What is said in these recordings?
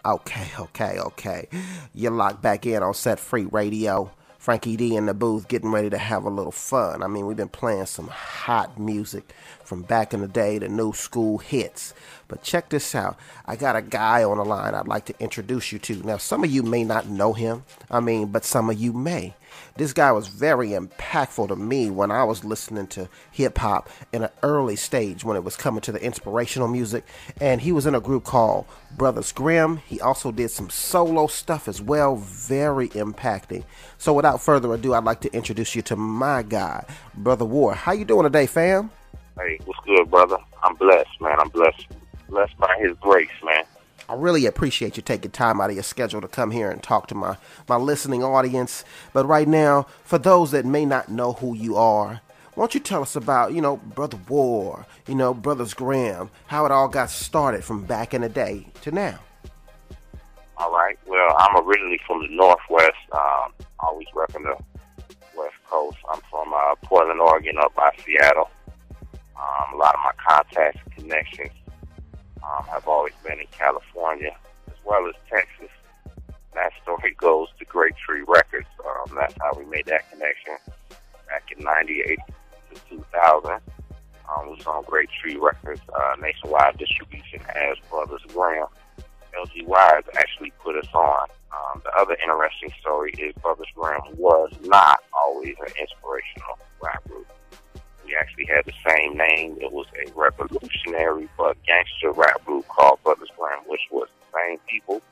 Okay. You're locked back in on Set Free Radio. Frankie D in the booth getting ready to have a little fun. I mean, we've been playing some hot music from back in the day, the new school hits. But check this out. I got a guy on the line I'd like to introduce you to. Now, some of you may not know him. But some of you may. This guy was very impactful to me when I was listening to hip-hop in an early stage when it was coming to the inspirational music. And he was in a group called Brothers Grimm. He also did some solo stuff as well, very impacting. So without further ado, I'd like to introduce you to my guy, Brother War. How you doing today, fam? Hey, what's good, brother? I'm blessed, man. I'm blessed by his grace, man. I really appreciate you taking time out of your schedule to come here and talk to my listening audience. But right now, for those that may not know who you are, why don't you tell us about, Brother War, Brothers Grimm, how it all got started from back in the day to now. All right. Well, I'm originally from the Northwest, always repping the West Coast. I'm from Portland, Oregon, up by Seattle. A lot of my contacts and connections have always been in California, as well as Texas. That story goes to Great Tree Records. That's how we made that connection back in 98 to 2000. We was on Great Tree Records, nationwide distribution as Brothers Grimm. LGY actually put us on. The other interesting story is Brothers Grimm was not always an inspirational rap group. We actually had the same name. It was a revolutionary but gangster rap group called Brothers Grimm, which was the same people.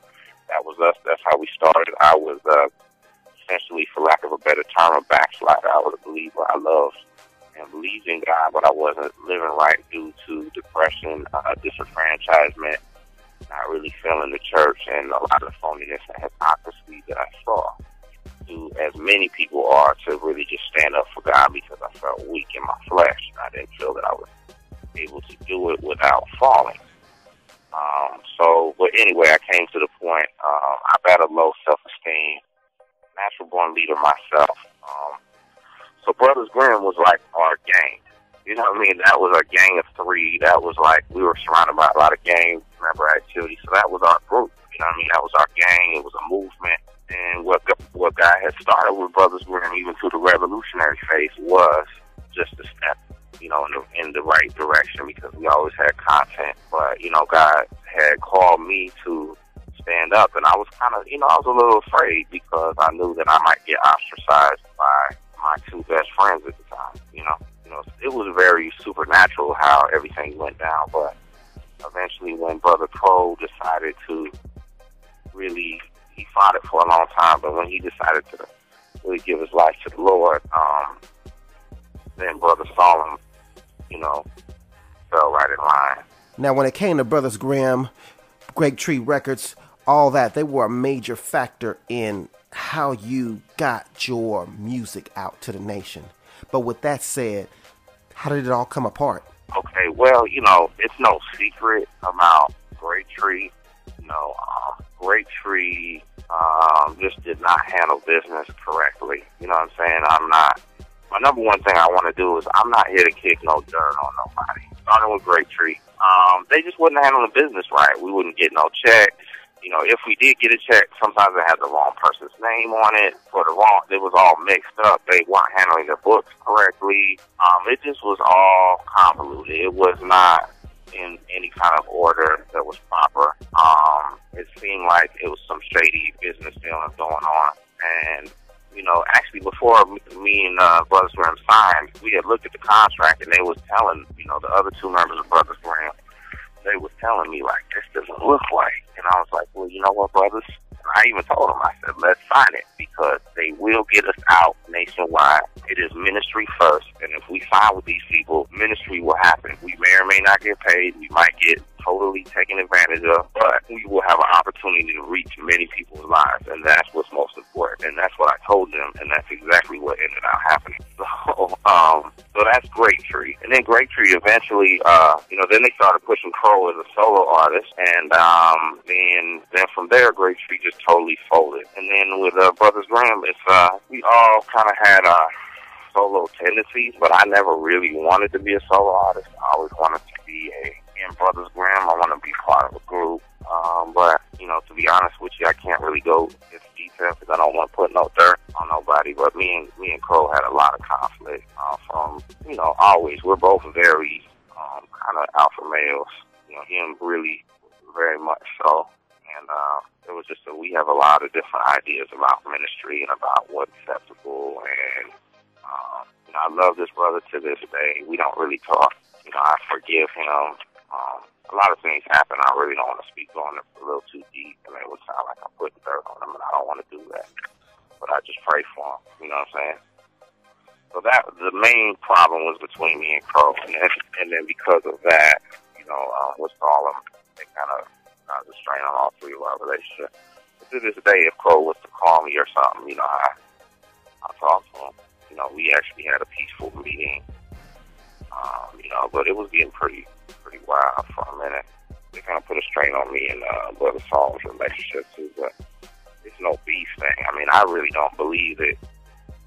That was us. That's how we started. I was essentially, for lack of a better term, a backslider. I was a believer. I loved and believed in God, but I wasn't living right due to depression, disenfranchisement, not really feeling the church, and a lot of phoniness and hypocrisy that I saw. As many people are, to really just stand up for God, because I felt weak in my flesh. I didn't feel that I was able to do it without falling. But anyway, I came to the point, I battled low self-esteem, natural born leader myself. So Brothers Grimm was like our gang. You know what I mean? That was our gang of three. That was like, we were surrounded by a lot of gang member activity. So that was our group. You know what I mean? That was our gang. It was a movement. And what God had started with Brothers Grimm, even through the revolutionary phase, was just a step, in the right direction, because we always had content. But, God had called me to stand up, and I was kind of, I was a little afraid, because I knew that I might get ostracized by my two best friends at the time. It was very supernatural how everything went down. But eventually, when Brother Cole decided to really, he fought it for a long time, but when he decided to really give his life to the Lord, then Brother Solomon, fell right in line. Now, when it came to Brothers Grimm, Great Tree Records, all that, they were a major factor in how you got your music out to the nation. But with that said, how did it all come apart? Okay, well, it's no secret about Great Tree. Great Tree just did not handle business correctly. You know what I'm saying? My number one thing I want to do is, I'm not here to kick no dirt on nobody. Starting with Great Tree, they just wasn't handling the business right. We wouldn't get no checks. If we did get a check, sometimes it had the wrong person's name on it, it was all mixed up. They weren't handling their books correctly. It just was all convoluted. It was not in any kind of order that was proper. It seemed like it was some shady business dealings going on. And, actually before me and Brothers Grimm signed, we had looked at the contract, and they was telling, the other two members of Brothers Grimm, they was telling me, like, this doesn't look right. And I was like, well, you know what, brothers? And I even told them, I said, let's sign it, because they will get us out nationwide. It is ministry first. And if we sign with these people, ministry will happen. We may or may not get paid. We might get totally taken advantage of, but we will have an opportunity to reach many people's lives. And that's what's most important. And that's what I told them. And that's exactly what ended up happening. So that's Great Tree. And then Great Tree eventually, then they started pushing Crow as a solo artist. And then from there, Great Tree just totally folded. And then with Brothers Grimm, we all kind of had solo tendencies, but I never really wanted to be a solo artist. I always wanted to be in Brothers Grimm. I want to be part of a group. But, to be honest with you, I can't really go into detail because I don't want to put no dirt on nobody. But me and Crow had a lot of conflict from, always. We're both very kind of alpha males. Him really very much so. And it was just that we have a lot of different ideas about ministry and about what's acceptable. And I love this brother to this day. We don't really talk. I forgive him. A lot of things happen. I really don't want to speak on it a little too deep, and it would sound like I'm putting dirt on him, and I don't want to do that. But I just pray for him. You know what I'm saying? So the main problem was between me and Crow, and then because of that, what's all of them, they kind of the strain on all three of our relationship. But to this day, if Crow was to call me or something, I talk to him. We actually had a peaceful meeting, but it was getting pretty wild for a minute. They kind of put a strain on me and Brother Saul's relationship too, but it's no beef thing. I mean, I really don't believe it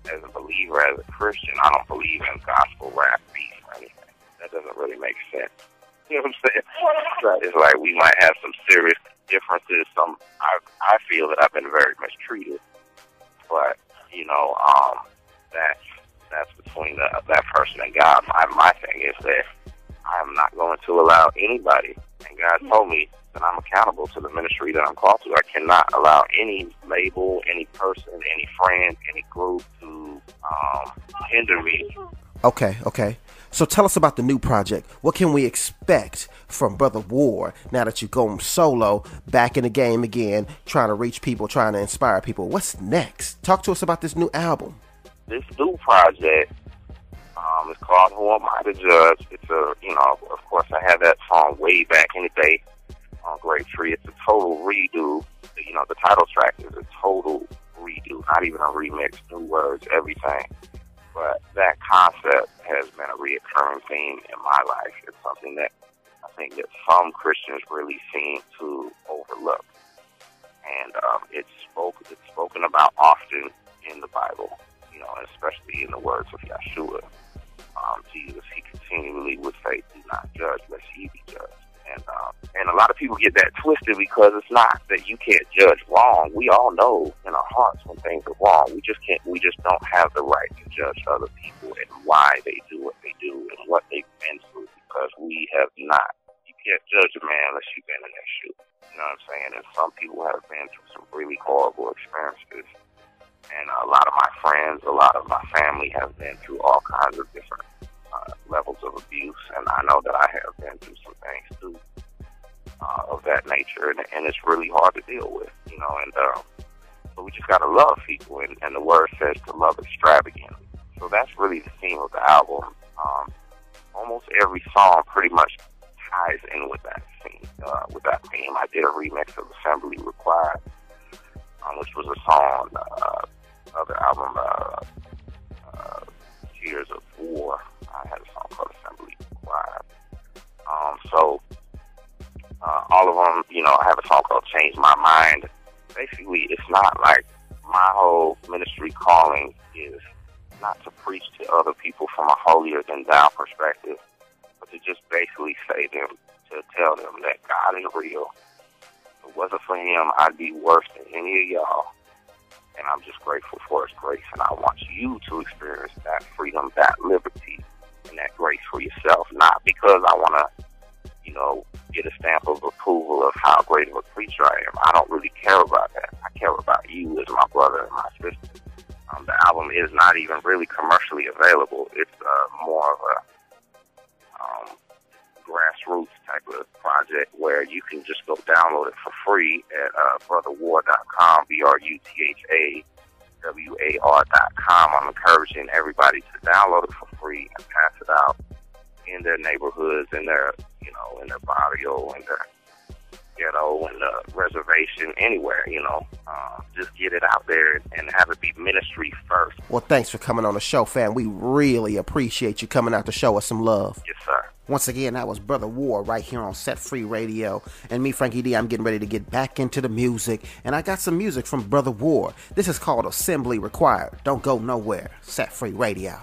as a believer, as a Christian. I don't believe in gospel rap beef or anything. That doesn't really make sense. You know what I'm saying? It's like we might have some serious differences. I feel that I've been very mistreated, but that's between that person and God. My thing is that I'm not going to allow anybody, and God told me that I'm accountable to the ministry that I'm called to. I cannot allow any label, any person, any friend, any group to hinder me. Okay. So tell us about the new project. What can we expect from Brother War now that you're going solo, back in the game again, trying to reach people, trying to inspire people? What's next? Talk to us about this new album. This new project is called Who Am I to Judge? It's of course I had that song way back in the day on Great Tree. It's a total redo. The title track is a total redo, not even a remix, new words, everything. But that concept has been a reoccurring theme in my life. It's something that I think that some Christians really seem to overlook. And it's spoken about often in the Bible, and especially in the words of Yeshua. Jesus, he continually would say, "Do not judge, lest ye be judged." And a lot of people get that twisted because it's not that you can't judge wrong. We all know in our hearts when things are wrong. We just don't have the right to judge other people and why they do what they do and what they've been through, because we have not. You can't judge a man unless you've been in their shoes. You know what I'm saying? And some people have been through some really horrible experiences. And a lot of my friends, a lot of my family have been through all kinds of different levels of abuse, and I know that I have been through some things too of that nature, and it's really hard to deal with, and so we just gotta love people, and the word says to love extravagantly. So that's really the theme of the album. Almost every song pretty much ties in with that theme. I did a remix of Assembly Required, which was a song of the album Tears of War. I had a song called Assembly Required. All of them, I have a song called Change My Mind. Basically, it's not like my whole ministry calling is not to preach to other people from a holier-than-thou perspective, but to just basically to tell them that God is real. If it wasn't for him, I'd be worse than any of y'all. And I'm just grateful for his grace. And I want you to experience that freedom, that liberty, and that grace for yourself. Not because I want to, get a stamp of approval of how great of a preacher I am. I don't really care about that. I care about you as my brother and my sister. The album is not even really commercially available. It's more of a grassroots type of project where you can just go download it for free at brotherwar.com, BRUTHAWAR.com. I'm encouraging everybody to download it for free and pass it out in their neighborhoods, in their, in their barrio, in their ghetto, in the reservation, anywhere, just get it out there and have it be ministry first. Well, thanks for coming on the show, fam. We really appreciate you coming out to show us some love. Yes, sir. Once again, that was Brother War right here on Set Free Radio. And me, Frankie D, I'm getting ready to get back into the music. And I got some music from Brother War. This is called Assembly Required. Don't go nowhere. Set Free Radio.